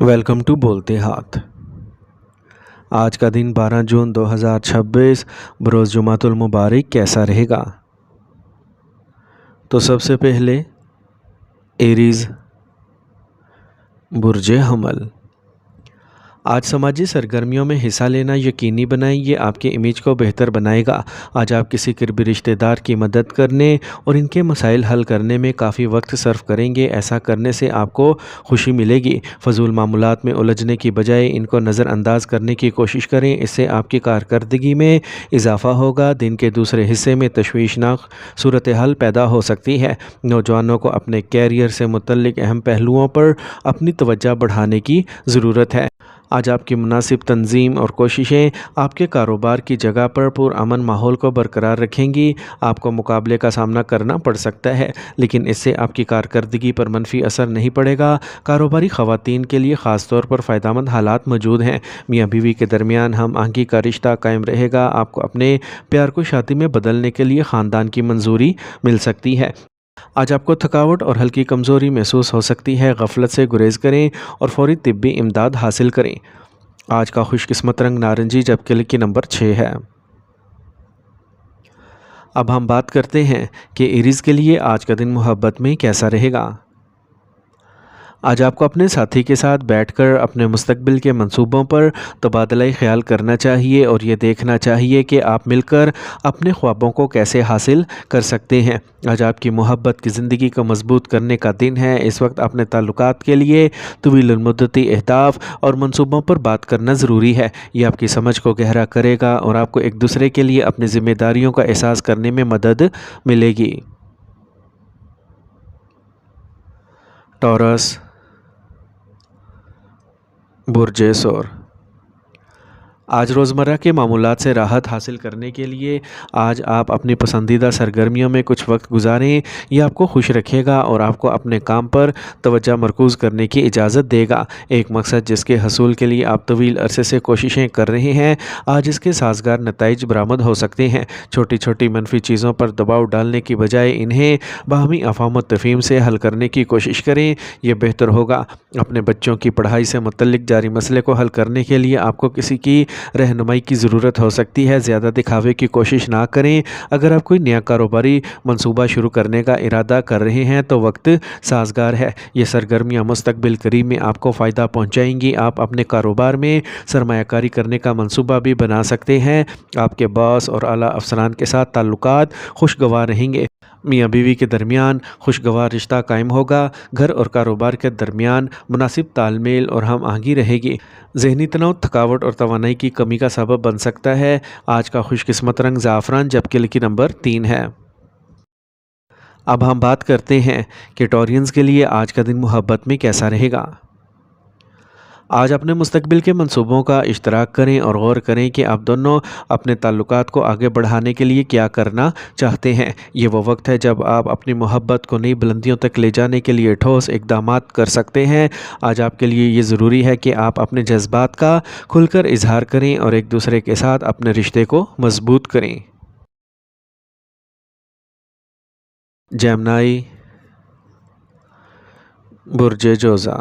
Welcome to بولتے ہاتھ۔ آج کا دن 12 جون 2026 بروز جمعۃ المبارک کیسا رہے گا؟ تو سب سے پہلے ایریز برج حمل۔ آج سماجی سرگرمیوں میں حصہ لینا یقینی بنائیں، یہ آپ کے امیج کو بہتر بنائے گا۔ آج آپ کسی قریبی رشتہ دار کی مدد کرنے اور ان کے مسائل حل کرنے میں کافی وقت صرف کریں گے۔ ایسا کرنے سے آپ کو خوشی ملے گی۔ فضول معاملات میں الجھنے کی بجائے ان کو نظر انداز کرنے کی کوشش کریں، اس سے آپ کی کارکردگی میں اضافہ ہوگا۔ دن کے دوسرے حصے میں تشویشناک صورتحال پیدا ہو سکتی ہے۔ نوجوانوں کو اپنے کیریئر سے متعلق اہم پہلوؤں پر اپنی توجہ بڑھانے کی ضرورت ہے۔ آج آپ کی مناسب تنظیم اور کوششیں آپ کے کاروبار کی جگہ پر پرامن ماحول کو برقرار رکھیں گی۔ آپ کو مقابلے کا سامنا کرنا پڑ سکتا ہے، لیکن اس سے آپ کی کارکردگی پر منفی اثر نہیں پڑے گا۔ کاروباری خواتین کے لیے خاص طور پر فائدہ مند حالات موجود ہیں۔ میاں بیوی کے درمیان ہم آہنگی کا رشتہ قائم رہے گا۔ آپ کو اپنے پیار کو شادی میں بدلنے کے لیے خاندان کی منظوری مل سکتی ہے۔ آج آپ کو تھکاوٹ اور ہلکی کمزوری محسوس ہو سکتی ہے۔ غفلت سے گریز کریں اور فوری طبی امداد حاصل کریں۔ آج کا خوش قسمت رنگ نارنجی جبکہ لکی نمبر 6 ہے۔ اب ہم بات کرتے ہیں کہ ایریز کے لیے آج کا دن محبت میں کیسا رہے گا۔ آج آپ کو اپنے ساتھی کے ساتھ بیٹھ کر اپنے مستقبل کے منصوبوں پر تبادلہ خیال کرنا چاہیے اور یہ دیکھنا چاہیے کہ آپ مل کر اپنے خوابوں کو کیسے حاصل کر سکتے ہیں۔ آج آپ کی محبت کی زندگی کو مضبوط کرنے کا دن ہے۔ اس وقت اپنے تعلقات کے لیے طویل المدتی اہداف اور منصوبوں پر بات کرنا ضروری ہے۔ یہ آپ کی سمجھ کو گہرا کرے گا اور آپ کو ایک دوسرے کے لیے اپنی ذمہ داریوں کا احساس کرنے میں مدد ملے گی۔ ٹورس برج ثور۔ آج روزمرہ کے معمولات سے راحت حاصل کرنے کے لیے آج آپ اپنی پسندیدہ سرگرمیوں میں کچھ وقت گزاریں۔ یہ آپ کو خوش رکھے گا اور آپ کو اپنے کام پر توجہ مرکوز کرنے کی اجازت دے گا۔ ایک مقصد جس کے حصول کے لیے آپ طویل عرصے سے کوششیں کر رہے ہیں، آج اس کے سازگار نتائج برآمد ہو سکتے ہیں۔ چھوٹی چھوٹی منفی چیزوں پر دباؤ ڈالنے کی بجائے انہیں باہمی افہام و تفہیم سے حل کرنے کی کوشش کریں، یہ بہتر ہوگا۔ اپنے بچوں کی پڑھائی سے متعلق جاری مسئلے کو حل کرنے کے لیے آپ کو کسی کی رہنمائی کی ضرورت ہو سکتی ہے۔ زیادہ دکھاوے کی کوشش نہ کریں۔ اگر آپ کوئی نیا کاروباری منصوبہ شروع کرنے کا ارادہ کر رہے ہیں تو وقت سازگار ہے۔ یہ سرگرمیاں مستقبل قریب میں آپ کو فائدہ پہنچائیں گی۔ آپ اپنے کاروبار میں سرمایہ کاری کرنے کا منصوبہ بھی بنا سکتے ہیں۔ آپ کے باس اور اعلیٰ افسران کے ساتھ تعلقات خوشگوار رہیں گے۔ میاں بیوی کے درمیان خوشگوار رشتہ قائم ہوگا۔ گھر اور کاروبار کے درمیان مناسب تال میل اور ہم آہنگی رہے گی۔ ذہنی تناؤ تھکاوٹ اور توانائی کی کمی کا سبب بن سکتا ہے۔ آج کا خوش قسمت رنگ زعفران جبکہ لکی نمبر 3 ہے۔ اب ہم بات کرتے ہیں کہ ٹورینز کے لیے آج کا دن محبت میں کیسا رہے گا۔ آج اپنے مستقبل کے منصوبوں کا اشتراک کریں اور غور کریں کہ آپ دونوں اپنے تعلقات کو آگے بڑھانے کے لیے کیا کرنا چاہتے ہیں۔ یہ وہ وقت ہے جب آپ اپنی محبت کو نئی بلندیوں تک لے جانے کے لیے ٹھوس اقدامات کر سکتے ہیں۔ آج آپ کے لیے یہ ضروری ہے کہ آپ اپنے جذبات کا کھل کر اظہار کریں اور ایک دوسرے کے ساتھ اپنے رشتے کو مضبوط کریں۔ جیمنائی برج جوزا۔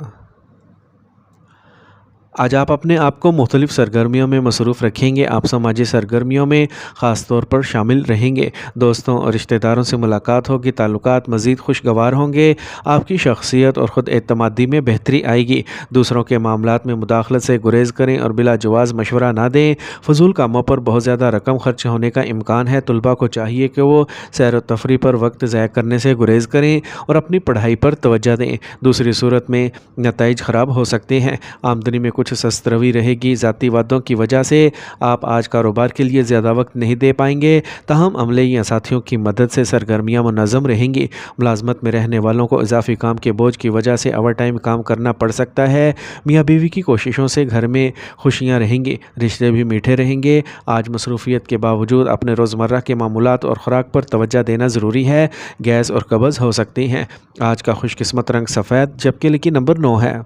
آج آپ اپنے آپ کو مختلف سرگرمیوں میں مصروف رکھیں گے۔ آپ سماجی سرگرمیوں میں خاص طور پر شامل رہیں گے۔ دوستوں اور رشتہ داروں سے ملاقات ہوگی۔ تعلقات مزید خوشگوار ہوں گے۔ آپ کی شخصیت اور خود اعتمادی میں بہتری آئے گی۔ دوسروں کے معاملات میں مداخلت سے گریز کریں اور بلا جواز مشورہ نہ دیں۔ فضول کاموں پر بہت زیادہ رقم خرچ ہونے کا امکان ہے۔ طلباء کو چاہیے کہ وہ سیر و تفریح پر وقت ضائع کرنے سے گریز کریں اور اپنی پڑھائی پر توجہ دیں۔ دوسری صورت میں نتائج خراب ہو سکتے ہیں۔ آمدنی میں کچھ سست روی رہے گی۔ ذاتی وعدوں کی وجہ سے آپ آج کاروبار کے لیے زیادہ وقت نہیں دے پائیں گے، تاہم عملے یا ساتھیوں کی مدد سے سرگرمیاں منظم رہیں گی۔ ملازمت میں رہنے والوں کو اضافی کام کے بوجھ کی وجہ سے اوور ٹائم کام کرنا پڑ سکتا ہے۔ میاں بیوی کی کوششوں سے گھر میں خوشیاں رہیں گی، رشتے بھی میٹھے رہیں گے۔ آج مصروفیت کے باوجود اپنے روزمرہ کے معمولات اور خوراک پر توجہ دینا ضروری ہے۔ گیس اور قبض ہو سکتی ہیں۔ آج کا خوش قسمت رنگ سفید جبکہ لکی نمبر 9 ہے۔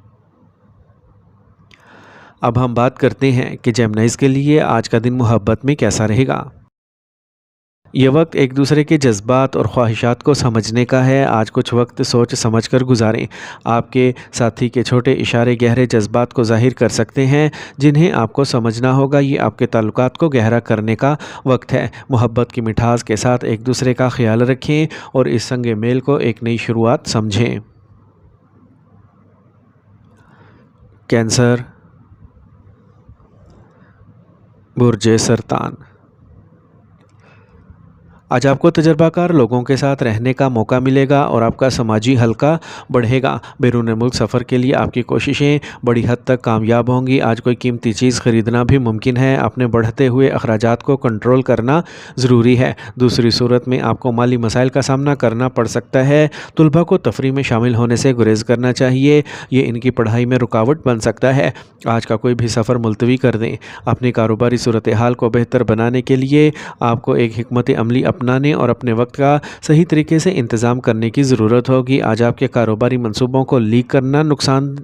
اب ہم بات کرتے ہیں کہ جیمنائز کے لیے آج کا دن محبت میں کیسا رہے گا۔ یہ وقت ایک دوسرے کے جذبات اور خواہشات کو سمجھنے کا ہے۔ آج کچھ وقت سوچ سمجھ کر گزاریں۔ آپ کے ساتھی کے چھوٹے اشارے گہرے جذبات کو ظاہر کر سکتے ہیں جنہیں آپ کو سمجھنا ہوگا۔ یہ آپ کے تعلقات کو گہرا کرنے کا وقت ہے۔ محبت کی مٹھاس کے ساتھ ایک دوسرے کا خیال رکھیں اور اس سنگ میل کو ایک نئی شروعات سمجھیں۔ کینسر، برج سرطان۔ آج آپ کو تجربہ کار لوگوں کے ساتھ رہنے کا موقع ملے گا اور آپ کا سماجی حلقہ بڑھے گا۔ بیرون ملک سفر کے لیے آپ کی کوششیں بڑی حد تک کامیاب ہوں گی۔ آج کوئی قیمتی چیز خریدنا بھی ممکن ہے۔ اپنے بڑھتے ہوئے اخراجات کو کنٹرول کرنا ضروری ہے۔ دوسری صورت میں آپ کو مالی مسائل کا سامنا کرنا پڑ سکتا ہے۔ طلباء کو تفریح میں شامل ہونے سے گریز کرنا چاہیے، یہ ان کی پڑھائی میں رکاوٹ بن سکتا ہے۔ آج کا کوئی بھی سفر ملتوی کر دیں۔ اپنی کاروباری صورتحال کو بہتر بنانے کے لیے آپ کو ایک حکمت عملی اپنانے اور اپنے وقت کا صحیح طریقے سے انتظام کرنے کی ضرورت ہوگی۔ آج آپ کے کاروباری منصوبوں کو لیک کرنا نقصان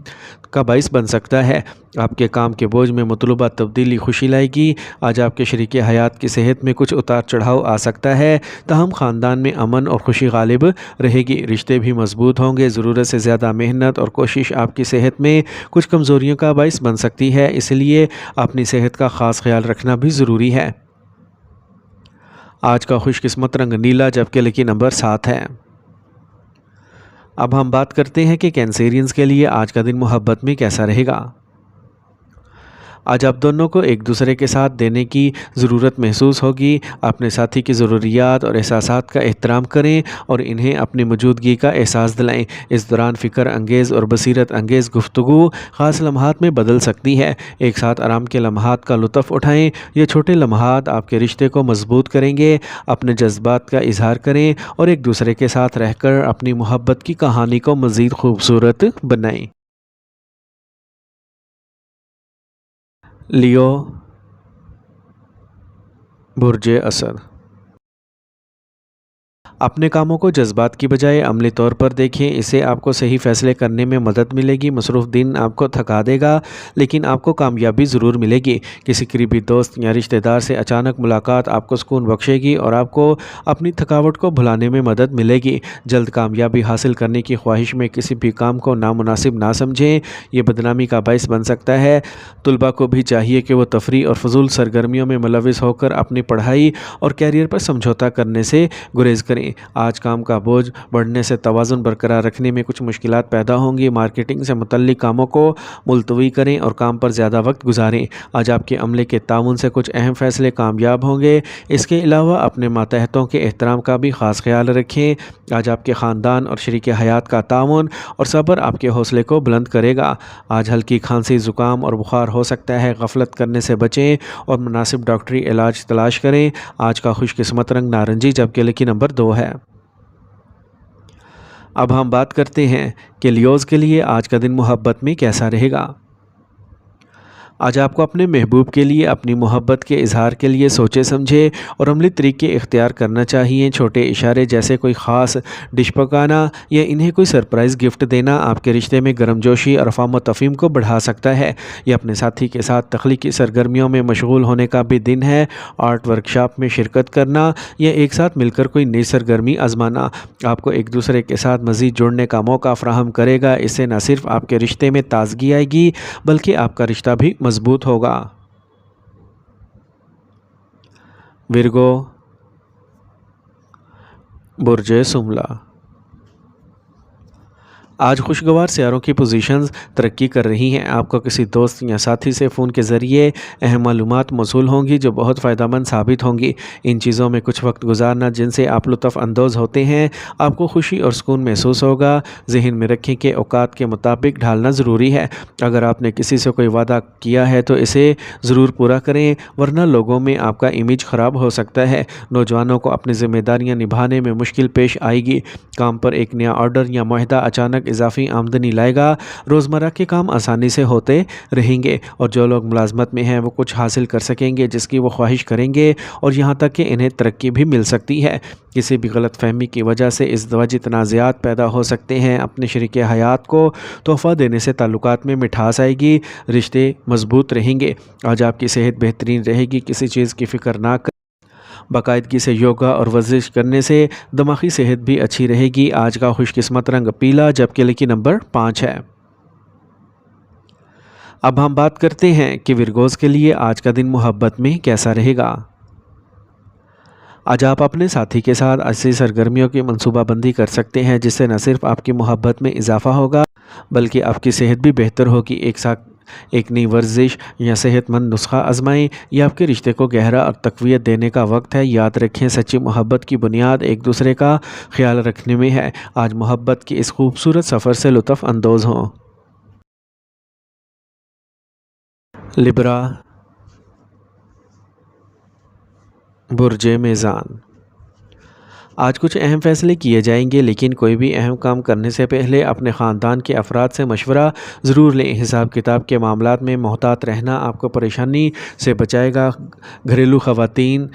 کا باعث بن سکتا ہے۔ آپ کے کام کے بوجھ میں مطلوبہ تبدیلی خوشی لائے گی۔ آج آپ کے شریک حیات کی صحت میں کچھ اتار چڑھاؤ آ سکتا ہے، تاہم خاندان میں امن اور خوشی غالب رہے گی۔ رشتے بھی مضبوط ہوں گے۔ ضرورت سے زیادہ محنت اور کوشش آپ کی صحت میں کچھ کمزوریوں کا باعث بن سکتی ہے، اس لیے اپنی صحت کا خاص خیال رکھنا بھی ضروری ہے۔ آج کا خوش قسمت رنگ نیلا جبکہ لکی نمبر 7 ہے۔ اب ہم بات کرتے ہیں کہ کینسیرینز کے لیے آج کا دن محبت میں کیسا رہے گا۔ آج آپ دونوں کو ایک دوسرے کے ساتھ دینے کی ضرورت محسوس ہوگی۔ اپنے ساتھی کی ضروریات اور احساسات کا احترام کریں اور انہیں اپنی موجودگی کا احساس دلائیں۔ اس دوران فکر انگیز اور بصیرت انگیز گفتگو خاص لمحات میں بدل سکتی ہے۔ ایک ساتھ آرام کے لمحات کا لطف اٹھائیں۔ یہ چھوٹے لمحات آپ کے رشتے کو مضبوط کریں گے۔ اپنے جذبات کا اظہار کریں اور ایک دوسرے کے ساتھ رہ کر اپنی محبت کی کہانی کو مزید خوبصورت بنائیں۔ لیو، برج اسد۔ اپنے کاموں کو جذبات کی بجائے عملی طور پر دیکھیں، اس سے آپ کو صحیح فیصلے کرنے میں مدد ملے گی۔ مصروف دن آپ کو تھکا دے گا لیکن آپ کو کامیابی ضرور ملے گی۔ کسی قریبی دوست یا رشتہ دار سے اچانک ملاقات آپ کو سکون بخشے گی اور آپ کو اپنی تھکاوٹ کو بھلانے میں مدد ملے گی۔ جلد کامیابی حاصل کرنے کی خواہش میں کسی بھی کام کو نامناسب نہ سمجھیں، یہ بدنامی کا باعث بن سکتا ہے۔ طلباء کو بھی چاہیے کہ وہ تفریح اور فضول سرگرمیوں میں ملوث ہو کر اپنی پڑھائی اور کیریئر پر سمجھوتہ کرنے سے گریز کریں۔ آج کام کا بوجھ بڑھنے سے توازن برقرار رکھنے میں کچھ مشکلات پیدا ہوں گی۔ مارکیٹنگ سے متعلق کاموں کو ملتوی کریں اور کام پر زیادہ وقت گزاریں۔ آج آپ کے عملے کے تعاون سے کچھ اہم فیصلے کامیاب ہوں گے۔ اس کے علاوہ اپنے ماتحتوں کے احترام کا بھی خاص خیال رکھیں۔ آج آپ کے خاندان اور شریک حیات کا تعاون اور صبر آپ کے حوصلے کو بلند کرے گا۔ آج ہلکی کھانسی، زکام اور بخار ہو سکتا ہے، غفلت کرنے سے بچیں اور مناسب ڈاکٹری علاج تلاش کریں۔ آج کا خوش قسمت رنگ نارنجی جبکہ لکی نمبر 2 ہے۔ اب ہم بات کرتے ہیں کہ لیوز کے لیے آج کا دن محبت میں کیسا رہے گا۔ آج آپ کو اپنے محبوب کے لیے اپنی محبت کے اظہار کے لیے سوچے سمجھے اور عملی طریقے اختیار کرنا چاہیے۔ چھوٹے اشارے جیسے کوئی خاص ڈش پکانا یا انہیں کوئی سرپرائز گفٹ دینا آپ کے رشتے میں گرم جوشی اور افہام و تفہیم کو بڑھا سکتا ہے۔ یہ اپنے ساتھی کے ساتھ تخلیقی سرگرمیوں میں مشغول ہونے کا بھی دن ہے۔ آرٹ ورکشاپ میں شرکت کرنا یا ایک ساتھ مل کر کوئی نئی سرگرمی آزمانا آپ کو ایک دوسرے کے ساتھ مزید جڑنے کا موقع فراہم کرے گا۔ اس سے نہ صرف آپ کے رشتے میں تازگی آئے گی بلکہ آپ کا رشتہ بھی مضبوط ہوگا۔ ورگو، برج شملہ۔ آج خوشگوار سیاروں کی پوزیشنز ترقی کر رہی ہیں۔ آپ کو کسی دوست یا ساتھی سے فون کے ذریعے اہم معلومات موصول ہوں گی جو بہت فائدہ مند ثابت ہوں گی۔ ان چیزوں میں کچھ وقت گزارنا جن سے آپ لطف اندوز ہوتے ہیں آپ کو خوشی اور سکون محسوس ہوگا۔ ذہن میں رکھیں کہ اوقات کے مطابق ڈھالنا ضروری ہے۔ اگر آپ نے کسی سے کوئی وعدہ کیا ہے تو اسے ضرور پورا کریں ورنہ لوگوں میں آپ کا امیج خراب ہو سکتا ہے۔ نوجوانوں کو اپنی ذمہ داریاں نبھانے میں مشکل پیش آئے گی۔ کام پر ایک نیا آرڈر یا معاہدہ اچانک اضافی آمدنی لائے گا۔ روزمرہ کے کام آسانی سے ہوتے رہیں گے اور جو لوگ ملازمت میں ہیں وہ کچھ حاصل کر سکیں گے جس کی وہ خواہش کریں گے اور یہاں تک کہ انہیں ترقی بھی مل سکتی ہے۔ کسی بھی غلط فہمی کی وجہ سے ازدواجی تنازعات پیدا ہو سکتے ہیں۔ اپنے شریک حیات کو تحفہ دینے سے تعلقات میں مٹھاس آئے گی، رشتے مضبوط رہیں گے۔ آج آپ کی صحت بہترین رہے گی، کسی چیز کی فکر نہ کریں۔ باقاعدگی سے یوگا اور ورزش کرنے سے دماغی صحت بھی اچھی رہے گی۔ آج کا خوش قسمت رنگ پیلا جبکہ لکی نمبر 5 ہے۔ اب ہم بات کرتے ہیں کہ ورگوز کے لیے آج کا دن محبت میں کیسا رہے گا۔ آج آپ اپنے ساتھی کے ساتھ ایسی سرگرمیوں کی منصوبہ بندی کر سکتے ہیں جس سے نہ صرف آپ کی محبت میں اضافہ ہوگا بلکہ آپ کی صحت بھی بہتر ہوگی۔ ایک نئی ورزش یا صحت مند نسخہ آزمائیں، یہ آپ کے رشتے کو گہرا اور تقویت دینے کا وقت ہے۔ یاد رکھیں، سچی محبت کی بنیاد ایک دوسرے کا خیال رکھنے میں ہے۔ آج محبت کے اس خوبصورت سفر سے لطف اندوز ہوں۔ لبرا، برج میزان۔ آج کچھ اہم فیصلے کیے جائیں گے لیکن کوئی بھی اہم کام کرنے سے پہلے اپنے خاندان کے افراد سے مشورہ ضرور لیں۔ حساب کتاب کے معاملات میں محتاط رہنا آپ کو پریشانی سے بچائے گا۔ گھریلو خواتین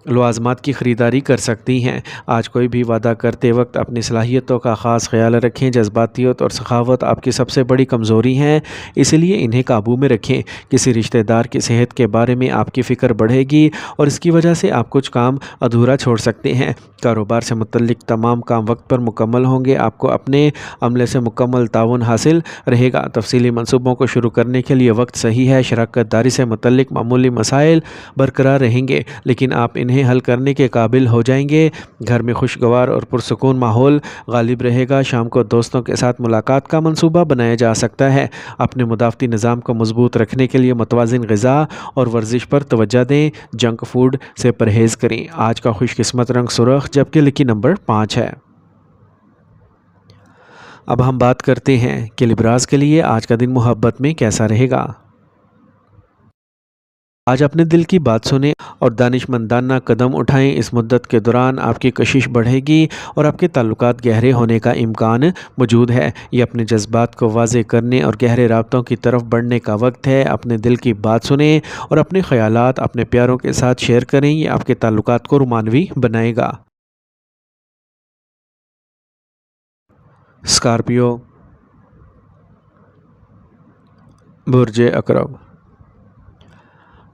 لوازمات کی خریداری کر سکتی ہیں۔ آج کوئی بھی وعدہ کرتے وقت اپنی صلاحیتوں کا خاص خیال رکھیں۔ جذباتیت اور سخاوت آپ کی سب سے بڑی کمزوری ہیں، اس لیے انہیں قابو میں رکھیں۔ کسی رشتہ دار کی صحت کے بارے میں آپ کی فکر بڑھے گی اور اس کی وجہ سے آپ کچھ کام ادھورا چھوڑ سکتے ہیں۔ کاروبار سے متعلق تمام کام وقت پر مکمل ہوں گے۔ آپ کو اپنے عملے سے مکمل تعاون حاصل رہے گا۔ تفصیلی منصوبوں کو شروع کرنے کے لیے وقت صحیح ہے۔ شراکت داری سے متعلق معمولی مسائل برقرار رہیں گے لیکن آپ انہیں حل کرنے کے قابل ہو جائیں گے۔ گھر میں خوشگوار اور پرسکون ماحول غالب رہے گا۔ شام کو دوستوں کے ساتھ ملاقات کا منصوبہ بنایا جا سکتا ہے۔ اپنے مدافعتی نظام کو مضبوط رکھنے کے لیے متوازن غذا اور ورزش پر توجہ دیں۔ جنک فوڈ سے پرہیز کریں۔ آج کا خوش قسمت رنگ سرخ جبکہ لکی نمبر 5 ہے۔ اب ہم بات کرتے ہیں کہ لبراز کے لیے آج کا دن محبت میں کیسا رہے گا۔ آج اپنے دل کی بات سنیں اور دانشمندانہ قدم اٹھائیں۔ اس مدت کے دوران آپ کی کشش بڑھے گی اور آپ کے تعلقات گہرے ہونے کا امکان موجود ہے۔ یہ اپنے جذبات کو واضح کرنے اور گہرے رابطوں کی طرف بڑھنے کا وقت ہے۔ اپنے دل کی بات سنیں اور اپنے خیالات اپنے پیاروں کے ساتھ شیئر کریں۔ یہ آپ کے تعلقات کو رومانوی بنائے گا۔ اسکارپیو، برج عقرب۔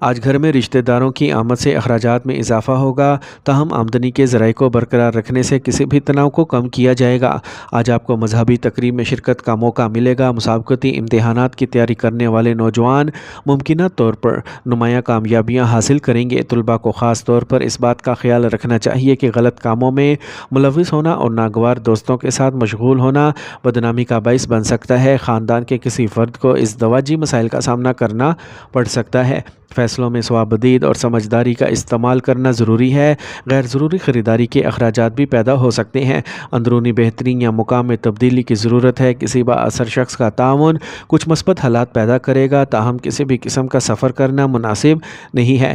آج گھر میں رشتہ داروں کی آمد سے اخراجات میں اضافہ ہوگا، تاہم آمدنی کے ذرائع کو برقرار رکھنے سے کسی بھی تناؤ کو کم کیا جائے گا۔ آج آپ کو مذہبی تقریب میں شرکت کا موقع ملے گا۔ مسابقتی امتحانات کی تیاری کرنے والے نوجوان ممکنہ طور پر نمایاں کامیابیاں حاصل کریں گے۔ طلباء کو خاص طور پر اس بات کا خیال رکھنا چاہیے کہ غلط کاموں میں ملوث ہونا اور ناگوار دوستوں کے ساتھ مشغول ہونا بدنامی کا باعث بن سکتا ہے۔ خاندان کے کسی فرد کو ازدواجی مسائل کا سامنا کرنا پڑ سکتا ہے۔ فیصلوں میں صوابدید اور سمجھداری کا استعمال کرنا ضروری ہے۔ غیر ضروری خریداری کے اخراجات بھی پیدا ہو سکتے ہیں۔ اندرونی بہتری یا مقام میں تبدیلی کی ضرورت ہے۔ کسی با اثر شخص کا تعاون کچھ مثبت حالات پیدا کرے گا، تاہم کسی بھی قسم کا سفر کرنا مناسب نہیں ہے۔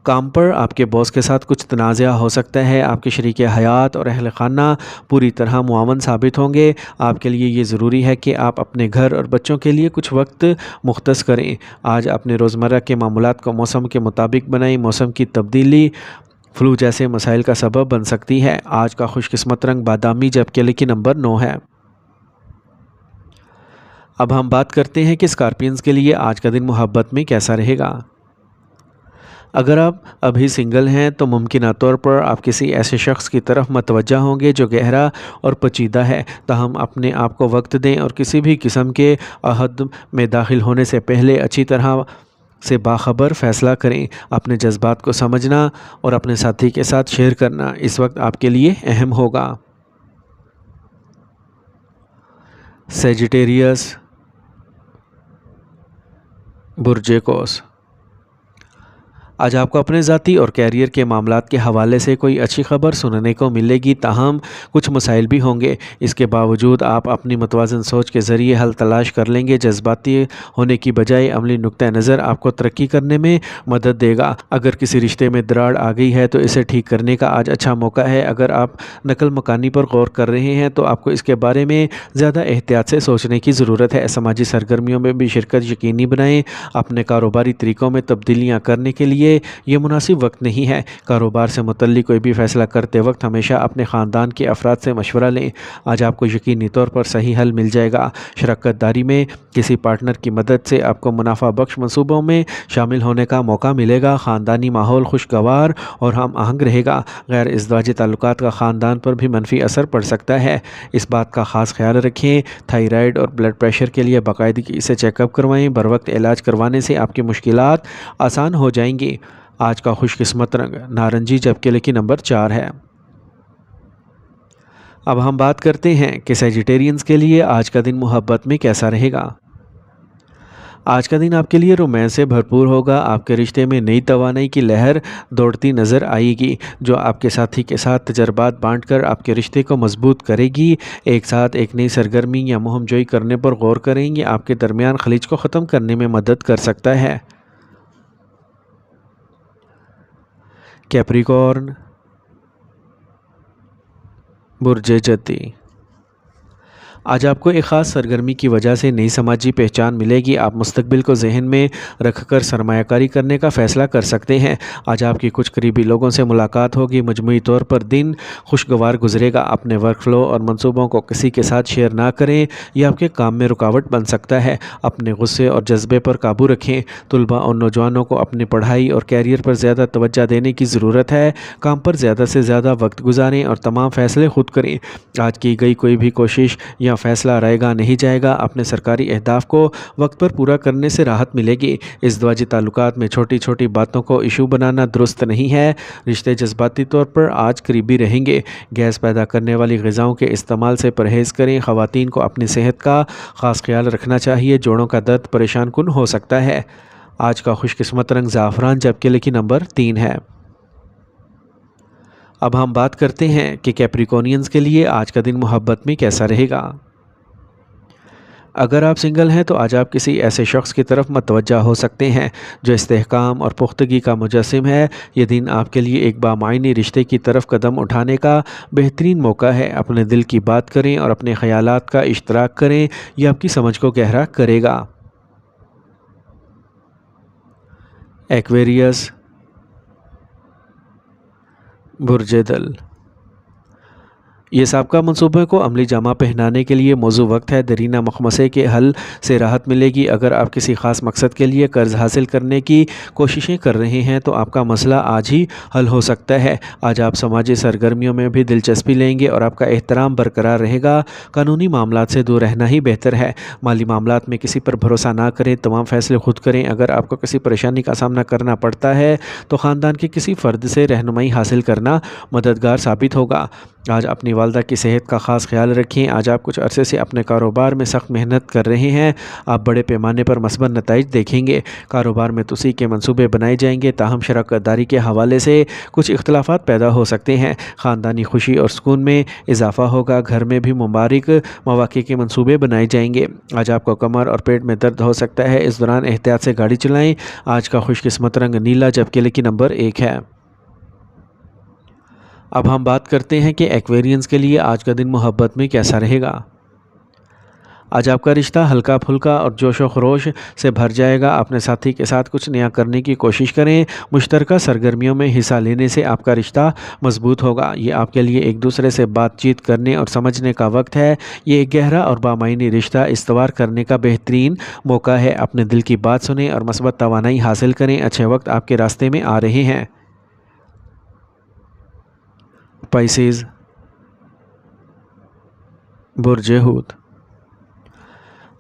کام پر آپ کے باس کے ساتھ کچھ تنازع ہو سکتا ہے۔ آپ کے شریک حیات اور اہل خانہ پوری طرح معاون ثابت ہوں گے۔ آپ کے لیے یہ ضروری ہے کہ آپ اپنے گھر اور بچوں کے لیے کچھ وقت مختص کریں۔ آج اپنے روزمرہ کے معمولات کو موسم کے مطابق بنائیں۔ موسم کی تبدیلی فلو جیسے مسائل کا سبب بن سکتی ہے۔ آج کا خوش قسمت رنگ بادامی جبکہ لکی نمبر 9 ہے۔ اب ہم بات کرتے ہیں کہ اسکارپینز کے لیے آج کا دن محبت میں کیسا رہے گا۔ اگر آپ ابھی سنگل ہیں تو ممکنہ طور پر آپ کسی ایسے شخص کی طرف متوجہ ہوں گے جو گہرا اور پیچیدہ ہے، تاہم اپنے آپ کو وقت دیں اور کسی بھی قسم کے عہد میں داخل ہونے سے پہلے اچھی طرح سے باخبر فیصلہ کریں۔ اپنے جذبات کو سمجھنا اور اپنے ساتھی کے ساتھ شیئر کرنا اس وقت آپ کے لیے اہم ہوگا۔ سیجیٹیریس، برج قوس۔ آج آپ کو اپنے ذاتی اور کیریئر کے معاملات کے حوالے سے کوئی اچھی خبر سننے کو ملے گی، تاہم کچھ مسائل بھی ہوں گے۔ اس کے باوجود آپ اپنی متوازن سوچ کے ذریعے حل تلاش کر لیں گے۔ جذباتی ہونے کی بجائے عملی نقطہ نظر آپ کو ترقی کرنے میں مدد دے گا۔ اگر کسی رشتے میں دراڑ آ گئی ہے تو اسے ٹھیک کرنے کا آج اچھا موقع ہے۔ اگر آپ نقل مکانی پر غور کر رہے ہیں تو آپ کو اس کے بارے میں زیادہ احتیاط سے سوچنے کی ضرورت ہے۔ سماجی سرگرمیوں میں بھی شرکت یقینی بنائیں۔ اپنے کاروباری طریقوں میں تبدیلیاں کرنے کے لیے لیے یہ مناسب وقت نہیں ہے۔ کاروبار سے متعلق کوئی بھی فیصلہ کرتے وقت ہمیشہ اپنے خاندان کے افراد سے مشورہ لیں۔ آج آپ کو یقینی طور پر صحیح حل مل جائے گا۔ شراکت داری میں کسی پارٹنر کی مدد سے آپ کو منافع بخش منصوبوں میں شامل ہونے کا موقع ملے گا۔ خاندانی ماحول خوشگوار اور ہم آہنگ رہے گا۔ غیر ازدواجی تعلقات کا خاندان پر بھی منفی اثر پڑ سکتا ہے۔ اس بات کا خاص خیال رکھیں۔ تھائرائیڈ اور بلڈ پریشر کے لیے باقاعدگی سے چیک اپ کروائیں۔ بروقت علاج کروانے سے آپ کی مشکلات آسان ہو جائیں گی۔ آج کا خوش قسمت رنگ نارنجی جبکہ لکی نمبر 4 ہے۔ اب ہم بات کرتے ہیں کہ سیجیٹیرینز کے لیے آج کا دن محبت میں کیسا رہے گا۔ آج کا دن آپ کے لیے رومانس سے بھرپور ہوگا۔ آپ کے رشتے میں نئی توانائی کی لہر دوڑتی نظر آئے گی جو آپ کے ساتھی کے ساتھ تجربات بانٹ کر آپ کے رشتے کو مضبوط کرے گی۔ ایک ساتھ ایک نئی سرگرمی یا مہم جوئی کرنے پر غور کریں گے آپ کے درمیان خلیج کو ختم کرنے میں مدد کر سکتا ہے۔ کیپریکارن، برج جدی، آج آپ کو ایک خاص سرگرمی کی وجہ سے نئی سماجی پہچان ملے گی۔ آپ مستقبل کو ذہن میں رکھ کر سرمایہ کاری کرنے کا فیصلہ کر سکتے ہیں۔ آج آپ کی کچھ قریبی لوگوں سے ملاقات ہوگی۔ مجموعی طور پر دن خوشگوار گزرے گا۔ اپنے ورک فلو اور منصوبوں کو کسی کے ساتھ شیئر نہ کریں، یہ آپ کے کام میں رکاوٹ بن سکتا ہے۔ اپنے غصے اور جذبے پر قابو رکھیں۔ طلباء اور نوجوانوں کو اپنی پڑھائی اور کیریئر پر زیادہ توجہ دینے کی ضرورت ہے۔ کام پر زیادہ سے زیادہ وقت گزاریں اور تمام فیصلے خود کریں۔ آج کی گئی کوئی بھی کوشش یا فیصلہ رائے گاہ نہیں جائے گا۔ اپنے سرکاری اہداف کو وقت پر پورا کرنے سے راحت ملے گی۔ ازدواجی تعلقات میں چھوٹی چھوٹی باتوں کو ایشو بنانا درست نہیں ہے۔ رشتے جذباتی طور پر آج قریبی رہیں گے۔ گیس پیدا کرنے والی غذاؤں کے استعمال سے پرہیز کریں۔ خواتین کو اپنی صحت کا خاص خیال رکھنا چاہیے۔ جوڑوں کا درد پریشان کن ہو سکتا ہے۔ آج کا خوش قسمت رنگ زعفران جبکہ لکی نمبر 3 ہے۔ اب ہم بات کرتے ہیں کہ کیپریکونینز کے لیے آج کا دن محبت میں کیسا رہے گا۔ اگر آپ سنگل ہیں تو آج آپ کسی ایسے شخص کی طرف متوجہ ہو سکتے ہیں جو استحکام اور پختگی کا مجسم ہے۔ یہ دن آپ کے لیے ایک بامعنی رشتے کی طرف قدم اٹھانے کا بہترین موقع ہے۔ اپنے دل کی بات کریں اور اپنے خیالات کا اشتراک کریں، یہ آپ کی سمجھ کو گہرا کرے گا۔ ایکویریس، برج دل، یہ سابقہ منصوبے کو عملی جامہ پہنانے کے لیے موزوں وقت ہے۔ دیرینہ مخمصے کے حل سے راحت ملے گی۔ اگر آپ کسی خاص مقصد کے لیے قرض حاصل کرنے کی کوششیں کر رہے ہیں تو آپ کا مسئلہ آج ہی حل ہو سکتا ہے۔ آج آپ سماجی سرگرمیوں میں بھی دلچسپی لیں گے اور آپ کا احترام برقرار رہے گا۔ قانونی معاملات سے دور رہنا ہی بہتر ہے۔ مالی معاملات میں کسی پر بھروسہ نہ کریں، تمام فیصلے خود کریں۔ اگر آپ کو کسی پریشانی کا سامنا کرنا پڑتا ہے تو خاندان کے کسی فرد سے رہنمائی حاصل کرنا مددگار ثابت ہوگا۔ آج اپنی والدہ کی صحت کا خاص خیال رکھیں۔ آج آپ کچھ عرصے سے اپنے کاروبار میں سخت محنت کر رہے ہیں۔ آپ بڑے پیمانے پر مثبت نتائج دیکھیں گے۔ کاروبار میں توسیع کے منصوبے بنائے جائیں گے، تاہم شراکت داری کے حوالے سے کچھ اختلافات پیدا ہو سکتے ہیں۔ خاندانی خوشی اور سکون میں اضافہ ہوگا۔ گھر میں بھی مبارک مواقع کے منصوبے بنائے جائیں گے۔ آج آپ کو کمر اور پیٹ میں درد ہو سکتا ہے، اس دوران احتیاط سے گاڑی چلائیں۔ آج کا خوش قسمت رنگ نیلا جبکہ لکی نمبر 1 ہے۔ اب ہم بات کرتے ہیں کہ ایکویرینز کے لیے آج کا دن محبت میں کیسا رہے گا۔ آج آپ کا رشتہ ہلکا پھلکا اور جوش و خروش سے بھر جائے گا۔ اپنے ساتھی کے ساتھ کچھ نیا کرنے کی کوشش کریں۔ مشترکہ سرگرمیوں میں حصہ لینے سے آپ کا رشتہ مضبوط ہوگا۔ یہ آپ کے لیے ایک دوسرے سے بات چیت کرنے اور سمجھنے کا وقت ہے۔ یہ ایک گہرا اور بامعنی رشتہ استوار کرنے کا بہترین موقع ہے۔ اپنے دل کی بات سنیں اور مثبت توانائی حاصل کریں۔ اچھے وقت آپ کے راستے میں آ رہے ہیں۔ پائسیز، برج حوت،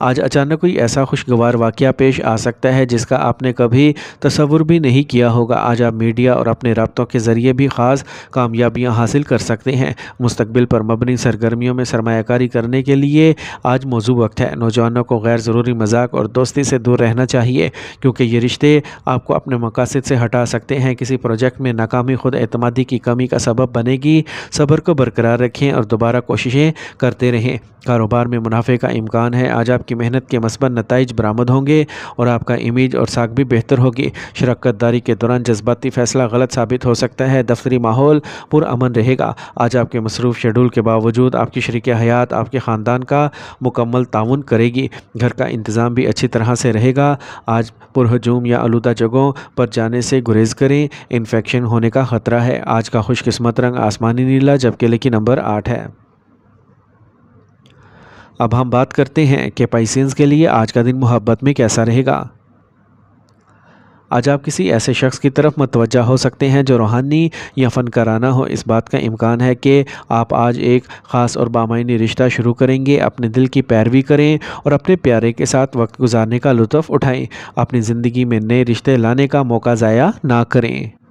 آج اچانک کوئی ایسا خوشگوار واقعہ پیش آ سکتا ہے جس کا آپ نے کبھی تصور بھی نہیں کیا ہوگا۔ آج آپ میڈیا اور اپنے رابطوں کے ذریعے بھی خاص کامیابیاں حاصل کر سکتے ہیں۔ مستقبل پر مبنی سرگرمیوں میں سرمایہ کاری کرنے کے لیے آج موزوں وقت ہے۔ نوجوانوں کو غیر ضروری مذاق اور دوستی سے دور رہنا چاہیے کیونکہ یہ رشتے آپ کو اپنے مقاصد سے ہٹا سکتے ہیں۔ کسی پروجیکٹ میں ناکامی خود اعتمادی کی کمی کا سبب بنے گی۔ صبر کو برقرار رکھیں اور دوبارہ کوششیں کرتے رہیں۔ کاروبار میں منافع کا امکان ہے۔ آج آپ آپ کی محنت کے مثبت نتائج برآمد ہوں گے اور آپ کا امیج اور ساکھ بھی بہتر ہوگی۔ شراکت داری کے دوران جذباتی فیصلہ غلط ثابت ہو سکتا ہے۔ دفتری ماحول پرامن رہے گا۔ آج آپ کے مصروف شیڈول کے باوجود آپ کی شریک حیات آپ کے خاندان کا مکمل تعاون کرے گی۔ گھر کا انتظام بھی اچھی طرح سے رہے گا۔ آج پرہجوم یا آلودہ جگہوں پر جانے سے گریز کریں، انفیکشن ہونے کا خطرہ ہے۔ آج کا خوش قسمت رنگ آسمانی نیلا جبکہ لکی نمبر 8 ہے۔ اب ہم بات کرتے ہیں کہ پائسینز کے لیے آج کا دن محبت میں کیسا رہے گا۔ آج آپ کسی ایسے شخص کی طرف متوجہ ہو سکتے ہیں جو روحانی یا فنکارانہ ہو۔ اس بات کا امکان ہے کہ آپ آج ایک خاص اور بامعنی رشتہ شروع کریں گے۔ اپنے دل کی پیروی کریں اور اپنے پیارے کے ساتھ وقت گزارنے کا لطف اٹھائیں۔ اپنی زندگی میں نئے رشتے لانے کا موقع ضائع نہ کریں۔